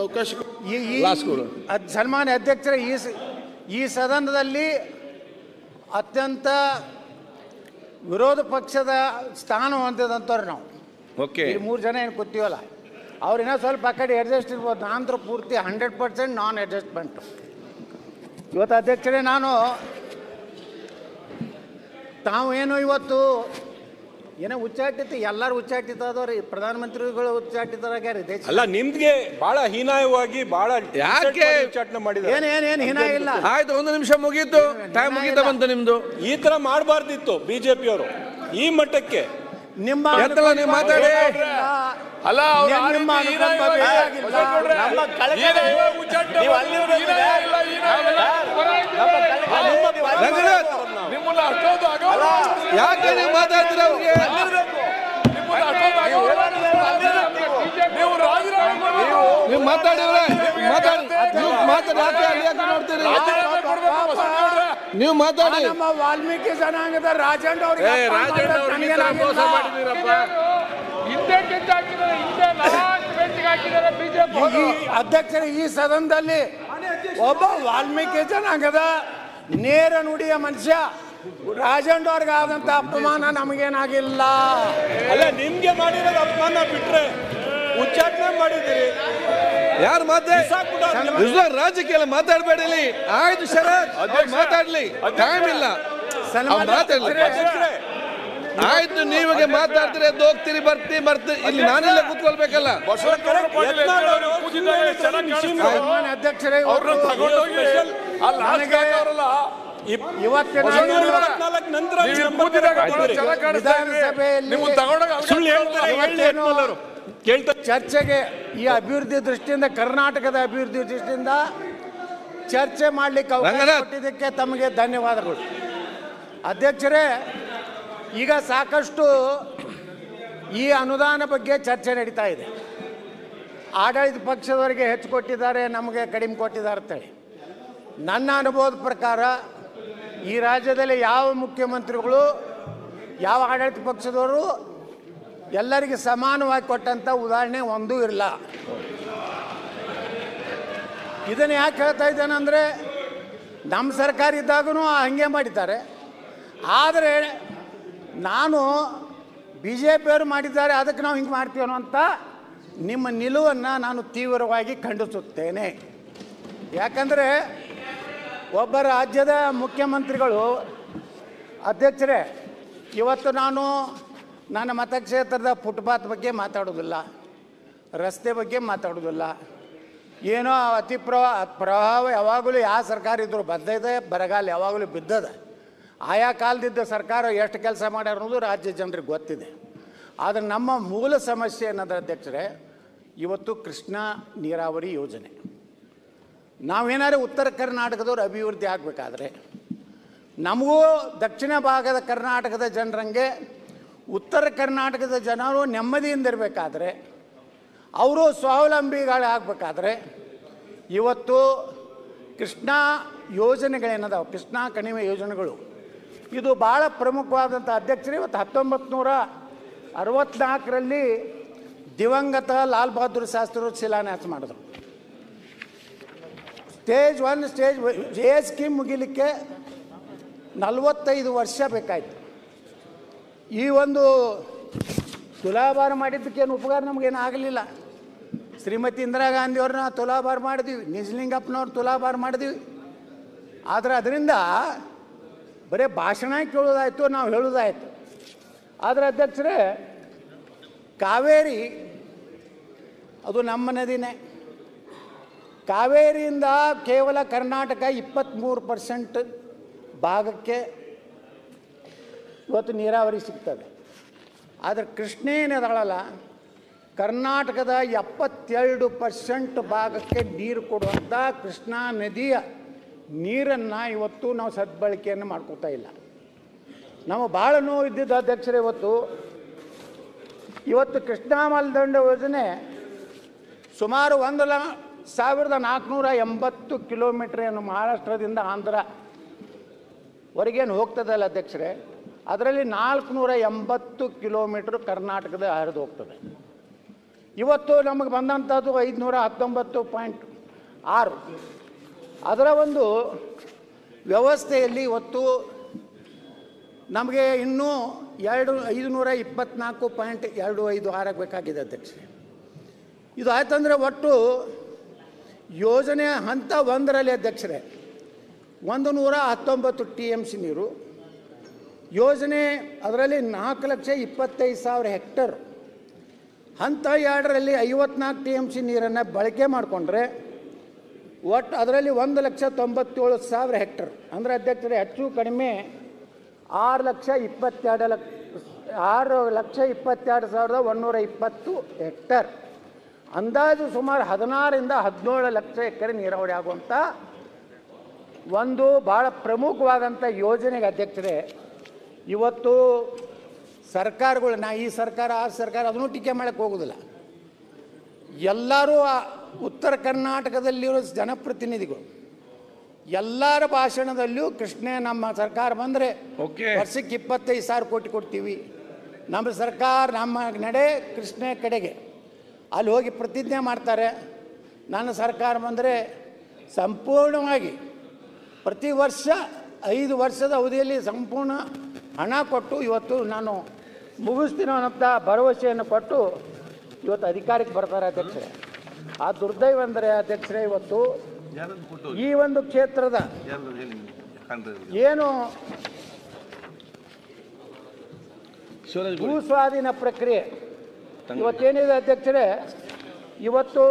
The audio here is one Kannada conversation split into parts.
ಅವಕಾಶ ಸನ್ಮಾನ್ಯ ಅಧ್ಯಕ್ಷರೇ, ಈ ಸದನದಲ್ಲಿ ಅತ್ಯಂತ ವಿರೋಧ ಪಕ್ಷದ ಸ್ಥಾನ ಹೊಂದಿದಂಥವ್ರು ನಾವು. ಓಕೆ, ಈ 3 ಜನ ಏನು ಕೂತೀವಲ್ಲ, ಅವ್ರಿನ್ನ ಸ್ವಲ್ಪ ಆ ಕಡೆ ಅಡ್ಜಸ್ಟ್ ಇರ್ಬೋದು. ನಾನಂತರ ಪೂರ್ತಿ 100% ನಾನ್ ಅಡ್ಜಸ್ಟ್ಮೆಂಟು. ಇವತ್ತು ಅಧ್ಯಕ್ಷರೇ, ತಾವು ಏನು ಇವತ್ತು ಏನೋ ಉಚ್ಚಾಟಿತ, ಎಲ್ಲರೂ ಉಚ್ಚಾಟಿತ ಅದವ್ರಿ, ಪ್ರಧಾನಮಂತ್ರಿಗಳು ಉಚ್ಚಾಟಿತರಾಗ್ಯಾರ. ಅಲ್ಲ, ನಿಮ್ಗೆ ಬಹಳ ಹೀನಾಯವಾಗಿ ಬಹಳ ಯಾಕೆ ಉಚ್ಚಾಟನೆ ಮಾಡಿದ್ದಾರೆ? ಏನ್ ಹೀನ ಇಲ್ಲ. ಆಯ್ತು, 1 ನಿಮಿಷ ಮುಗೀತು, ಟೈಮ್ ಮುಗೀತಾ ಬಂತು ನಿಮ್ದು. ಈ ತರ ಮಾಡಬಾರ್ದಿತ್ತು ಬಿಜೆಪಿಯವರು ಈ ಮಟ್ಟಕ್ಕೆ. ನಿಮ್ಮ ನೀವು ಮಾತಾಡಿ. ಅಲ್ಲ, ಯಾಕೆ ನೀವು ಮಾತಾಡ್ತೀರ ಅವ್ರಿಗೆ? ನೀವು ಮಾತಾಡಿದ್ರೆ ನೋಡ್ತೀರಿ. ನೀವು ಮಾತಾಡಿ. ನಮ್ಮ ವಾಲ್ಮೀಕಿ ಜನಾಂಗದ ರಾಜಣ್ಣ ಅವರಿಗೆ ಅಧ್ಯಕ್ಷರು, ಈ ಸದನದಲ್ಲಿ ಒಬ್ಬ ವಾಲ್ಮೀಕಿ ಜನಾಂಗದ ನೇರ ನುಡಿಯ ಮನುಷ್ಯ ರಾಜಣ್ಣ ಅವ್ರಿಗೆ ಆದಂತ ಅಪಮಾನ ನಮಗೇನಾಗಿಲ್ಲ. ಅಲ್ಲ, ನಿಮ್ಗೆ ಮಾಡಿರೋದು ಅಪಮಾನ ಬಿಟ್ರೆ ಉಚ್ಚಾಟನೆ ಮಾಡಿದ್ದೀರಿ. ಯಾರು ರಾಜಕೀಯ ಮಾತಾಡಬೇಡಿ. ಆಯ್ತು ಶರತ್, ಮಾತಾಡ್ಲಿ, ಟೈಮ್ ಇಲ್ಲ, ಮಾತಾಡ್ಲಿ. ಆಯ್ತು, ನೀವಾಗ ಮಾತಾಡ್ತೀರಿ, ಎದ್ದು ಹೋಗ್ತೀರಿ, ಬರ್ತೀರಿ. ಇಲ್ಲಿ ನಾನೆಲ್ಲ ಕೂತ್ಕೊಳ್ಬೇಕಲ್ಲ. ಅಧ್ಯಕ್ಷರೇ, ಚರ್ಚೆಗೆ ಈ ಅಭಿವೃದ್ಧಿ ದೃಷ್ಟಿಯಿಂದ, ಕರ್ನಾಟಕದ ಅಭಿವೃದ್ಧಿ ದೃಷ್ಟಿಯಿಂದ ಚರ್ಚೆ ಮಾಡಲಿಕ್ಕೆ ಅವಕಾಶ ಕೊಟ್ಟಿದ್ದಕ್ಕೆ ತಮಗೆ ಧನ್ಯವಾದಗಳು. ಅಧ್ಯಕ್ಷರೇ, ಈಗ ಸಾಕಷ್ಟು ಈ ಅನುದಾನ ಬಗ್ಗೆ ಚರ್ಚೆ ನಡೀತಾ ಇದೆ. ಆಡಳಿತ ಪಕ್ಷದವರಿಗೆ ಹೆಚ್ಚು ಕೊಟ್ಟಿದ್ದಾರೆ, ನಮಗೆ ಕಡಿಮೆ ಕೊಟ್ಟಿದ್ದಾರೆ ಅಂತೇಳಿ. ನನ್ನ ಅನುಭವದ ಪ್ರಕಾರ ಈ ರಾಜ್ಯದಲ್ಲಿ ಯಾವ ಮುಖ್ಯಮಂತ್ರಿಗಳು, ಯಾವ ಆಡಳಿತ ಪಕ್ಷದವರು ಎಲ್ಲರಿಗೆ ಸಮಾನವಾಗಿ ಕೊಟ್ಟಂಥ ಉದಾಹರಣೆ ಒಂದೂ ಇಲ್ಲ. ಇದನ್ನು ಯಾಕೆ ಹೇಳ್ತಾ ಇದ್ದೇನೆಂದರೆ, ನಮ್ಮ ಸರ್ಕಾರ ಇದ್ದಾಗೂ ಹಂಗೆ ಮಾಡಿದ್ದಾರೆ. ಆದರೆ ನಾನು BJPಯವರು ಮಾಡಿದ್ದಾರೆ, ಅದಕ್ಕೆ ನಾವು ಹಿಂಗೆ ಮಾಡ್ತೀವೋ ಅಂತ ನಿಮ್ಮ ನಿಲುವನ್ನು ನಾನು ತೀವ್ರವಾಗಿ ಖಂಡಿಸುತ್ತೇನೆ. ಯಾಕಂದರೆ ಒಬ್ಬ ರಾಜ್ಯದ ಮುಖ್ಯಮಂತ್ರಿಗಳು, ಅಧ್ಯಕ್ಷರೇ, ಇವತ್ತು ನಾನು ನನ್ನ ಮತಕ್ಷೇತ್ರದ ಫುಟ್ಪಾತ್ ಬಗ್ಗೆ ಮಾತಾಡೋದಿಲ್ಲ, ರಸ್ತೆ ಬಗ್ಗೆ ಮಾತಾಡೋದಿಲ್ಲ. ಏನೋ ಅತಿ ಪ್ರವಾಹ ಯಾವಾಗಲೂ ಯಾವ ಸರ್ಕಾರ ಇದ್ದರೂ ಬಂದಿದೆ, ಬರಗಾಲ ಯಾವಾಗಲೂ ಬಿದ್ದದ. ಆಯಾ ಕಾಲದಿದ್ದ ಸರ್ಕಾರ ಎಷ್ಟು ಕೆಲಸ ಮಾಡ್ಯಾರ ಅನ್ನೋದು ರಾಜ್ಯ ಜನರಿಗೆ ಗೊತ್ತಿದೆ. ಆದರೆ ನಮ್ಮ ಮೂಲ ಸಮಸ್ಯೆ ಏನಂದ್ರೆ ಅಧ್ಯಕ್ಷರೇ, ಇವತ್ತು ಕೃಷ್ಣಾ ನೀರಾವರಿ ಯೋಜನೆ. ನಾವೇನಾದ್ರು ಉತ್ತರ ಕರ್ನಾಟಕದವ್ರು ಅಭಿವೃದ್ಧಿ ಆಗಬೇಕಾದ್ರೆ, ನಮಗೂ ದಕ್ಷಿಣ ಭಾಗದ ಕರ್ನಾಟಕದ ಜನರಂಗೆ ಉತ್ತರ ಕರ್ನಾಟಕದ ಜನರು ನೆಮ್ಮದಿಯಿಂದಿರಬೇಕಾದ್ರೆ, ಅವರು ಸ್ವಾವಲಂಬಿಗಳಾಗಬೇಕಾದ್ರೆ, ಇವತ್ತು ಕೃಷ್ಣಾ ಯೋಜನೆಗಳೇನದಾವೆ, ಕೃಷ್ಣಾ ಕಣಿವೆ ಯೋಜನೆಗಳು, ಇದು ಭಾಳ ಪ್ರಮುಖವಾದಂಥ ಅಧ್ಯಕ್ಷರೇ. ಇವತ್ತು 1964ರಲ್ಲಿ ದಿವಂಗತ ಲಾಲ್ ಬಹದ್ದೂರ್ ಶಾಸ್ತ್ರಿ ಶಿಲಾನ್ಯಾಸ ಮಾಡಿದ್ರು. ಸ್ಟೇಜ್ 1 ಸ್ಟೇಜ್ ಎ ಸ್ಕೀಮ್ ಮುಗಿಲಿಕ್ಕೆ 45 ವರ್ಷ ಬೇಕಾಯಿತು. ಈ ಒಂದು ತುಲಾಭಾರ ಮಾಡಿದ್ದಕ್ಕೇನು ಉಪಕಾರ ನಮಗೇನು ಆಗಲಿಲ್ಲ. ಶ್ರೀಮತಿ ಇಂದಿರಾ ಗಾಂಧಿಯವ್ರನ್ನ ತುಲಾಭಾರ ಮಾಡಿದ್ವಿ, ನಿಜಲಿಂಗಪ್ಪನವ್ರು ತುಲಾಭಾರ ಮಾಡಿದ್ವಿ. ಆದರೆ ಅದರಿಂದ ಬರೀ ಭಾಷಣ ಕೇಳೋದಾಯಿತು, ನಾವು ಹೇಳೋದಾಯಿತು. ಆದರೆ ಅಧ್ಯಕ್ಷರೇ, ಕಾವೇರಿ ಅದು ನಮ್ಮ ನದಿನೇ. ಕಾವೇರಿಯಿಂದ ಕೇವಲ ಕರ್ನಾಟಕ 23% ಭಾಗಕ್ಕೆ ಇವತ್ತು ನೀರಾವರಿ ಸಿಗ್ತದೆ. ಆದರೆ ಕೃಷ್ಣ ಏನಿದಾಳಲ್ಲ, ಕರ್ನಾಟಕದ 72% ಭಾಗಕ್ಕೆ ನೀರು ಕೊಡುವಂಥ ಕೃಷ್ಣಾ ನದಿಯ ನೀರನ್ನು ಇವತ್ತು ನಾವು ಸದ್ಬಳಕೆಯನ್ನು ಮಾಡ್ಕೋತಾ ಇಲ್ಲ. ನಾವು ಭಾಳ ನೋವು ಇದ್ದಿದ್ದು ಅಧ್ಯಕ್ಷರೇ. ಇವತ್ತು ಕೃಷ್ಣಾ ಮೇಲ್ದಂಡೆ ಯೋಜನೆ ಸುಮಾರು 1,480 ಕಿಲೋಮೀಟ್ರ್ ಏನು ಮಹಾರಾಷ್ಟ್ರದಿಂದ ಆಂಧ್ರವರೆಗೇನು ಹೋಗ್ತದಲ್ಲ ಅಧ್ಯಕ್ಷರೇ, ಅದರಲ್ಲಿ 480 ಕಿಲೋಮೀಟ್ರ್ ಕರ್ನಾಟಕದ ಹರಿದು ಹೋಗ್ತದೆ. ಇವತ್ತು ನಮಗೆ ಬಂದಂಥದ್ದು 519.6. ಅದರ ಒಂದು ವ್ಯವಸ್ಥೆಯಲ್ಲಿ ಇವತ್ತು ನಮಗೆ ಇನ್ನೂ 524.25 ಆಗಬೇಕಾಗಿದೆ ಅಧ್ಯಕ್ಷ. ಇದು ಆಯ್ತಂದರೆ ಒಟ್ಟು ಯೋಜನೆ ಹಂತ 1ರಲ್ಲಿ ಅಧ್ಯಕ್ಷರೇ 119 TMC ನೀರು ಯೋಜನೆ, ಅದರಲ್ಲಿ 4,25,000 ಹೆಕ್ಟರ್. ಹಂತ 2ರಲ್ಲಿ 54 TMC ನೀರನ್ನು ಬಳಕೆ ಮಾಡಿಕೊಂಡ್ರೆ ಒಟ್ಟು ಅದರಲ್ಲಿ 1,97,000 ಹೆಕ್ಟರ್. ಅಂದರೆ ಅಧ್ಯಕ್ಷರೇ ಹೆಚ್ಚು ಕಡಿಮೆ 6,22,120 ಹೆಕ್ಟರ್. ಅಂದಾಜು ಸುಮಾರು 16ರಿಂದ 17 ಲಕ್ಷ ಎಕರೆ ನೀರಾವರಿ ಆಗುವಂಥ ಒಂದು ಭಾಳ ಪ್ರಮುಖವಾದಂಥ ಯೋಜನೆಗೆ ಅಧ್ಯಕ್ಷರೇ ಇವತ್ತು ಸರ್ಕಾರಗಳು, ಈ ಸರ್ಕಾರ ಆ ಸರ್ಕಾರ ಅದನ್ನು ಟೀಕೆ ಮಾಡೋಕ್ಕೆ ಹೋಗೋದಿಲ್ಲ. ಎಲ್ಲರೂ ಉತ್ತರ ಕರ್ನಾಟಕದಲ್ಲಿರೋ ಜನಪ್ರತಿನಿಧಿಗಳು ಎಲ್ಲರ ಭಾಷಣದಲ್ಲಿಯೂ ಕೃಷ್ಣೇ ನಮ್ಮ ಸರ್ಕಾರ ಬಂದರೆ ವರ್ಷಕ್ಕೆ 25,000 ಕೋಟಿ ಕೊಡ್ತೀವಿ, ನಮ್ಮ ಸರ್ಕಾರ ನಮ್ಮ ನಡೆ ಕೃಷ್ಣೇ ಕಡೆಗೆ ಅಲ್ಲಿ ಹೋಗಿ ಪ್ರತಿಜ್ಞೆ ಮಾಡ್ತಾರೆ. ನನ್ನ ಸರ್ಕಾರ ಬಂದರೆ ಸಂಪೂರ್ಣವಾಗಿ ಪ್ರತಿ ವರ್ಷ 5 ವರ್ಷದ ಅವಧಿಯಲ್ಲಿ ಸಂಪೂರ್ಣ ಹಣ ಕೊಟ್ಟು ಇವತ್ತು ನಾನು ಮುಗಿಸ್ತೀನಿ ಅನ್ನೋಂಥ ಭರವಸೆಯನ್ನು ಕೊಟ್ಟು ಇವತ್ತು ಅಧಿಕಾರಕ್ಕೆ ಬರ್ತಾರೆ ಅಧ್ಯಕ್ಷರೇ. ಆ ದುರ್ದೈವ ಅಂದರೆ ಅಧ್ಯಕ್ಷರೇ ಇವತ್ತು ಈ ಒಂದು ಕ್ಷೇತ್ರದ ಏನು ಭೂ ಸ್ವಾಧೀನ ಪ್ರಕ್ರಿಯೆ ಇವತ್ತೇನಿದೆ ಅಧ್ಯಕ್ಷರೇ, ಇವತ್ತು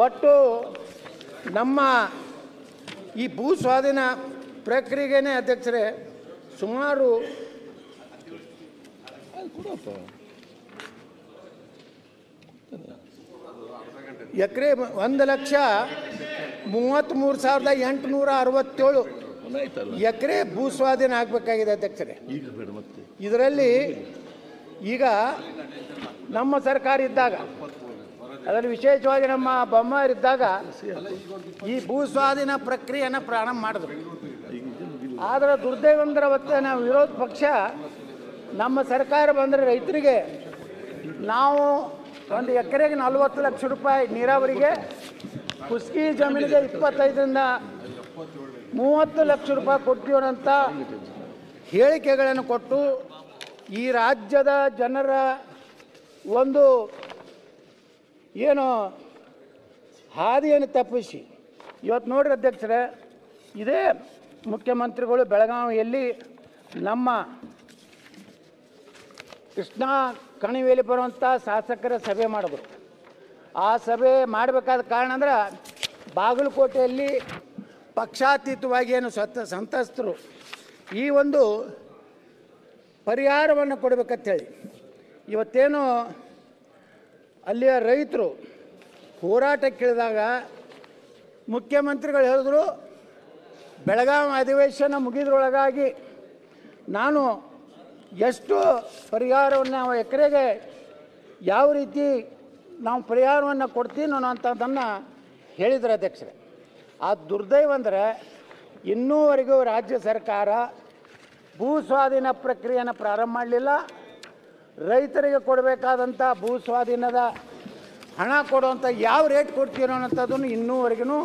ಒಟ್ಟು ನಮ್ಮ ಈ ಭೂ ಸ್ವಾಧೀನ ಪ್ರಕ್ರಿಯೆಗೇ ಅಧ್ಯಕ್ಷರೇ ಸುಮಾರು ಎಕರೆ 1,33,867 ಎಕರೆ ಭೂ ಸ್ವಾಧೀನ ಆಗಬೇಕಾಗಿದೆ ಅಧ್ಯಕ್ಷರೇ. ಇದರಲ್ಲಿ ಈಗ ನಮ್ಮ ಸರ್ಕಾರ ಇದ್ದಾಗ, ಅದರಲ್ಲಿ ವಿಶೇಷವಾಗಿ ನಮ್ಮ ಬೊಮ್ಮಾರಿದ್ದಾಗ ಈ ಭೂ ಸ್ವಾಧೀನ ಪ್ರಕ್ರಿಯೆಯನ್ನು ಪ್ರಾರಂಭ ಮಾಡಿದ್ರು. ಆದರೆ ದುರ್ದೈವಂದ್ರ ಅವತ್ತು ನಾವು ವಿರೋಧ ಪಕ್ಷ ನಮ್ಮ ಸರ್ಕಾರ ಬಂದರೆ ರೈತರಿಗೆ ನಾವು ಒಂದು ಎಕರೆಗೆ 40 ಲಕ್ಷ ರೂಪಾಯಿ ನೀರಾವರಿಗೆ, ಕುಸ್ಕಿ ಜಮೀನಿಗೆ 25ರಿಂದ 30 ಲಕ್ಷ ರೂಪಾಯಿ ಕೊಡ್ತೀವಿ ಅಂತ ಹೇಳಿಕೆಗಳನ್ನು ಕೊಟ್ಟು ಈ ರಾಜ್ಯದ ಜನರ ಒಂದು ಏನು ಹಾದಿಯನ್ನು ತಪ್ಪಿಸಿ ಇವತ್ತು ನೋಡ್ರಿ ಅಧ್ಯಕ್ಷರೇ, ಇದೇ ಮುಖ್ಯಮಂತ್ರಿಗಳು ಬೆಳಗಾವಿಯಲ್ಲಿ ನಮ್ಮ ಕೃಷ್ಣಾ ಕಣಿವೆಯಲ್ಲಿ ಬರುವಂಥ ಶಾಸಕರ ಸಭೆ ಮಾಡಿದ್ರು. ಆ ಸಭೆ ಮಾಡಬೇಕಾದ ಕಾರಣ ಅಂದ್ರೆ ಬಾಗಲಕೋಟೆಯಲ್ಲಿ ಪಕ್ಷಾತೀತವಾಗಿ ಏನು ಸಂತ್ರಸ್ತರು ಈ ಒಂದು ಪರಿಹಾರವನ್ನು ಕೊಡಬೇಕಂತೇಳಿ ಇವತ್ತೇನು ಅಲ್ಲಿಯ ರೈತರು ಹೋರಾಟಕ್ಕಿಳಿದಾಗ ಮುಖ್ಯಮಂತ್ರಿಗಳು ಹೇಳಿದ್ರು, ಬೆಳಗಾವಿ ಅಧಿವೇಶನ ಮುಗಿದ್ರೊಳಗಾಗಿ ನಾನು ಎಷ್ಟು ಪರಿಹಾರವನ್ನು ನಾವು ಎಕರೆಗೆ ಯಾವ ರೀತಿ ನಾವು ಪರಿಹಾರವನ್ನು ಕೊಡ್ತೀನೋ ಅನ್ನೋಂಥದ್ದನ್ನು ಹೇಳಿದ್ರು ಅಧ್ಯಕ್ಷರೇ. ಆ ದುರ್ದೈವ ಅಂದರೆ ಇನ್ನೂವರೆಗೂ ರಾಜ್ಯ ಸರ್ಕಾರ ಭೂ ಸ್ವಾಧೀನ ಪ್ರಕ್ರಿಯೆಯನ್ನು ಪ್ರಾರಂಭ ಮಾಡಲಿಲ್ಲ. ರೈತರಿಗೆ ಕೊಡಬೇಕಾದಂಥ ಭೂ ಸ್ವಾಧೀನದ ಹಣ ಕೊಡುವಂಥ ಯಾವ ರೇಟ್ ಕೊಡ್ತೀರೋ ಅನ್ನೋಂಥದ್ದನ್ನು ಇನ್ನೂವರೆಗೂ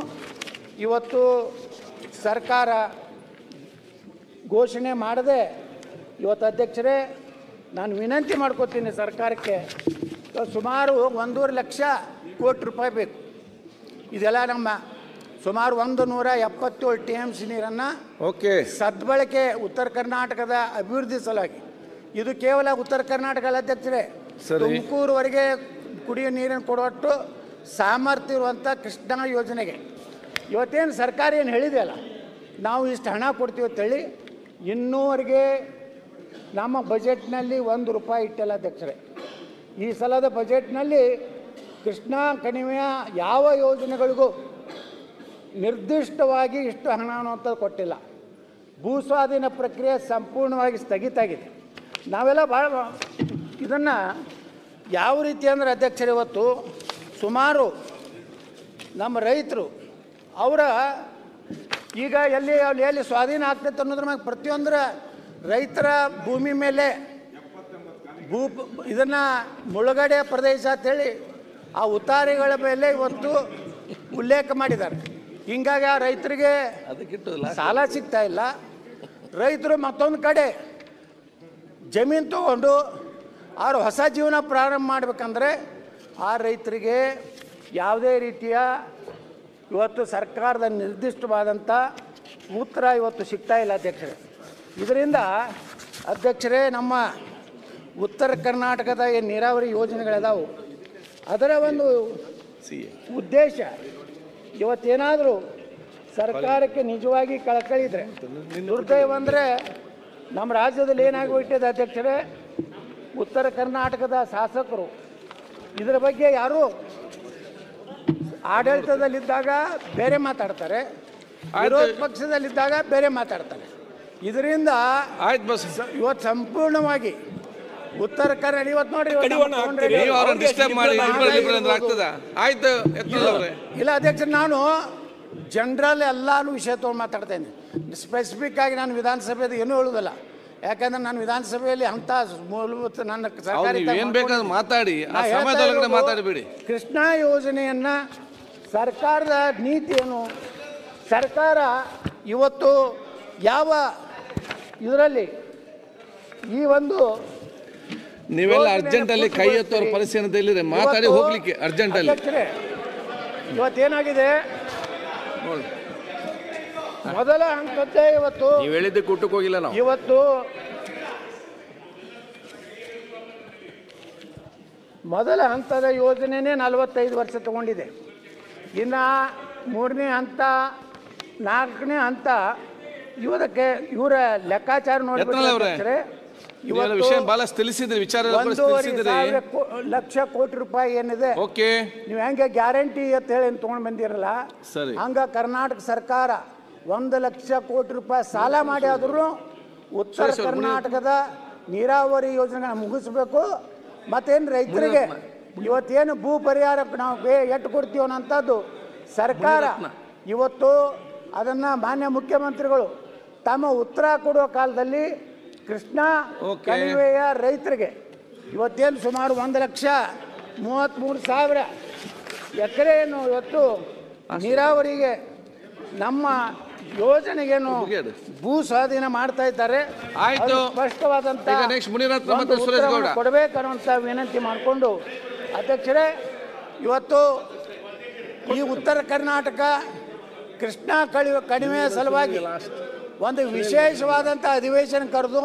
ಇವತ್ತು ಸರ್ಕಾರ ಘೋಷಣೆ ಮಾಡದೆ ಇವತ್ತು ಅಧ್ಯಕ್ಷರೇ ನಾನು ವಿನಂತಿ ಮಾಡ್ಕೋತೀನಿ ಸರ್ಕಾರಕ್ಕೆ, ಸುಮಾರು 1.5 ಲಕ್ಷ ಕೋಟಿ ರೂಪಾಯಿ ಬೇಕು. ಇದೆಲ್ಲ ನಮ್ಮ ಸುಮಾರು 177 TMC ನೀರನ್ನು ಸದ್ಬಳಕೆ ಉತ್ತರ ಕರ್ನಾಟಕದ ಅಭಿವೃದ್ಧಿ ಸಲುವಾಗಿ, ಇದು ಕೇವಲ ಉತ್ತರ ಕರ್ನಾಟಕ ಅಲ್ಲ ಅಧ್ಯಕ್ಷರೇ, ತುಮಕೂರುವರೆಗೆ ಕುಡಿಯೋ ನೀರನ್ನು ಕೊಡುವಷ್ಟು ಸಾಮರ್ಥ್ಯ ಇರುವಂಥ ಕೃಷ್ಣಾ ಯೋಜನೆಗೆ ಇವತ್ತೇನು ಸರ್ಕಾರ ಏನು ಹೇಳಿದೆಯಲ್ಲ ನಾವು ಇಷ್ಟು ಹಣ ಕೊಡ್ತೀವಿ ಅಂತೇಳಿ ಇನ್ನೂವರೆಗೆ ನಮ್ಮ ಬಜೆಟ್ನಲ್ಲಿ 1 ರೂಪಾಯಿ ಇಟ್ಟಿಲ್ಲ ಅಧ್ಯಕ್ಷರೇ. ಈ ಸಲದ ಬಜೆಟ್ನಲ್ಲಿ ಕೃಷ್ಣಾ ಕಣಿವೆಯ ಯಾವ ಯೋಜನೆಗಳಿಗೂ ನಿರ್ದಿಷ್ಟವಾಗಿ ಇಷ್ಟು ಹಣ ಅನ್ನುವಂಥದ್ದು ಕೊಟ್ಟಿಲ್ಲ. ಭೂ ಸ್ವಾಧೀನ ಪ್ರಕ್ರಿಯೆ ಸಂಪೂರ್ಣವಾಗಿ ಸ್ಥಗಿತ ಆಗಿದೆ. ನಾವೆಲ್ಲ ಭಾಳ ಇದನ್ನು ಯಾವ ರೀತಿ ಅಂದರೆ ಅಧ್ಯಕ್ಷರೇ ಇವತ್ತು ಸುಮಾರು ನಮ್ಮ ರೈತರು ಅವರ ಈಗ ಎಲ್ಲಿ ಸ್ವಾಧೀನ ಆಗ್ತೈತೆ ಅನ್ನೋದ್ರ ಮ್ಯಾಗೆ ಪ್ರತಿಯೊಂದರ ರೈತರ ಭೂಮಿ ಮೇಲೆ ಇದನ್ನು ಮುಳುಗಡೆ ಪ್ರದೇಶ ಅಂತೇಳಿ ಆ ಉತ್ತಾರಿಗಳ ಮೇಲೆ ಇವತ್ತು ಉಲ್ಲೇಖ ಮಾಡಿದ್ದಾರೆ. ಹಿಂಗಾಗಿ ಆ ರೈತರಿಗೆ ಸಾಲ ಸಿಗ್ತಾ ಇಲ್ಲ. ರೈತರು ಮತ್ತೊಂದು ಕಡೆ ಜಮೀನು ತಗೊಂಡು ಅವ್ರು ಹೊಸ ಜೀವನ ಪ್ರಾರಂಭ ಮಾಡಬೇಕಂದ್ರೆ ಆ ರೈತರಿಗೆ ಯಾವುದೇ ರೀತಿಯ ಇವತ್ತು ಸರ್ಕಾರದ ನಿರ್ದಿಷ್ಟವಾದಂಥ ಉತ್ತರ ಇವತ್ತು ಸಿಗ್ತಾ ಇಲ್ಲ ಅಧ್ಯಕ್ಷರೇ. ಇದರಿಂದ ಅಧ್ಯಕ್ಷರೇ, ನಮ್ಮ ಉತ್ತರ ಕರ್ನಾಟಕದ ಏನು ನೀರಾವರಿ ಯೋಜನೆಗಳಿದಾವೆ ಅದರ ಒಂದು ಉದ್ದೇಶ ಇವತ್ತೇನಾದರೂ ಸರ್ಕಾರಕ್ಕೆ ನಿಜವಾಗಿ ಕಳಕಳಿದ್ರೆ, ದುರ್ದೈವ ಅಂದರೆ ನಮ್ಮ ರಾಜ್ಯದಲ್ಲಿ ಏನಾಗಿಬಿಟ್ಟಿದೆ ಅಧ್ಯಕ್ಷರೇ, ಉತ್ತರ ಕರ್ನಾಟಕದ ಶಾಸಕರು ಇದರ ಬಗ್ಗೆ ಯಾರು ಆಡಳಿತದಲ್ಲಿದ್ದಾಗ ಬೇರೆ ಮಾತಾಡ್ತಾರೆ, ವಿರೋಧ ಪಕ್ಷದಲ್ಲಿದ್ದಾಗ ಬೇರೆ ಮಾತಾಡ್ತಾರೆ. ಇದರಿಂದ ಇವತ್ತು ಸಂಪೂರ್ಣವಾಗಿ ಉತ್ತರ ಕನ್ನಡ ಇವತ್ತು ನೋಡಿ ಇಲ್ಲ ಅಧ್ಯಕ್ಷ, ನಾನು ಜನರಲ್ ಎಲ್ಲಾನು ವಿಷಯ ತೊಗೊಂಡು ಮಾತಾಡ್ತೇನೆ. ಸ್ಪೆಸಿಫಿಕ್ ಆಗಿ ನಾನು ವಿಧಾನಸಭೆದು ಏನೂ ಹೇಳುವುದಿಲ್ಲ. ಯಾಕಂದ್ರೆ ನಾನು ವಿಧಾನಸಭೆಯಲ್ಲಿ ಅಂತ ಮೂಲಭೂತ ನನ್ನ ಮಾತಾಡಬೇಡಿ. ಕೃಷ್ಣಾ ಯೋಜನೆಯನ್ನ ಸರ್ಕಾರದ ನೀತಿ ಏನು, ಸರ್ಕಾರ ಇವತ್ತು ಯಾವ ಇದರಲ್ಲಿ ಈ ಒಂದು ನೀವೆಲ್ಲ ಅರ್ಜೆಂಟಲ್ಲಿ ಕೈ ಎತ್ತೋರ ಪರಿಸ್ಥಿತಿಯಲ್ಲಿ ಮಾತಾಡಿ ಹೋಗ್ಲಿಕ್ಕೆ ಅರ್ಜೆಂಟಲ್ಲಿ ಇವತ್ತೇನಾಗಿದೆ, ಮೊದಲ ಹಂತದ್ದೇ ಇವತ್ತು ನೀವು ಹೇಳಿದ್ದಕ್ಕೆ ಊಟಕ್ಕೆ ಹೋಗಿಲ್ಲ ನಾವು. ಇವತ್ತು ಮೊದಲ ಹಂತದ ಯೋಜನೆನೇ 45 ವರ್ಷ ತಗೊಂಡಿದೆ. ಇನ್ನು 3ನೇ ಹಂತ 4ನೇ ಹಂತ ಇವಕ್ಕೆ ಇವರ ಲೆಕ್ಕಾಚಾರ ನೋಡಿದ್ರೆ ಲಕ್ಷ ಕೋಟಿ ರೂಪಾಯಿ ಏನಿದೆ, ನೀವು ಹೆಂಗೆ ಗ್ಯಾರಂಟಿ ಅಂತ ಹೇಳಿ ತಗೊಂಡು ಬಂದಿರಲ್ಲ, ಹಂಗ ಕರ್ನಾಟಕ ಸರ್ಕಾರ 1 ಲಕ್ಷ ಕೋಟಿ ರೂಪಾಯಿ ಸಾಲ ಮಾಡಿ ಆದ್ರೂ ಉತ್ತರ ಕರ್ನಾಟಕದ ನೀರಾವರಿ ಯೋಜನೆ ಮುಗಿಸ್ಬೇಕು. ಮತ್ತೇನು ರೈತರಿಗೆ ಇವತ್ತೇನು ಭೂ ಪರಿಹಾರಕ್ಕೆ ನಾವು ಎಟ್ಟು ಕೊಡ್ತೀವಿ ಅನ್ನೋಂಥದ್ದು ಸರ್ಕಾರ ಇವತ್ತು ಅದನ್ನು ಮಾನ್ಯ ಮುಖ್ಯಮಂತ್ರಿಗಳು ತಮ್ಮ ಉತ್ತರ ಕೊಡುವ ಕಾಲದಲ್ಲಿ ಕೃಷ್ಣಾ ಕಣಿವೆಯ ರೈತರಿಗೆ ಇವತ್ತೇನು ಸುಮಾರು 1,33,000 ಎಕರೆಯನ್ನು ಇವತ್ತು ನೀರಾವರಿಗೆ ನಮ್ಮ ಯೋಜನೆಗೇನು ಭೂ ಸ್ವಾಧೀನ ಮಾಡ್ತಾ ಇದ್ದಾರೆ. ಸ್ಪಷ್ಟವಾದಂತ ಕೊಡಬೇಕನ್ನುವಂಥ ವಿನಂತಿ ಮಾಡಿಕೊಂಡು ಅಧ್ಯಕ್ಷರೇ, ಇವತ್ತು ಈ ಉತ್ತರ ಕರ್ನಾಟಕ ಕೃಷ್ಣಾ ಕಣಿವೆಯ ಸಲುವಾಗಿ ಒಂದು ವಿಶೇಷವಾದಂಥ ಅಧಿವೇಶನ ಕರೆದು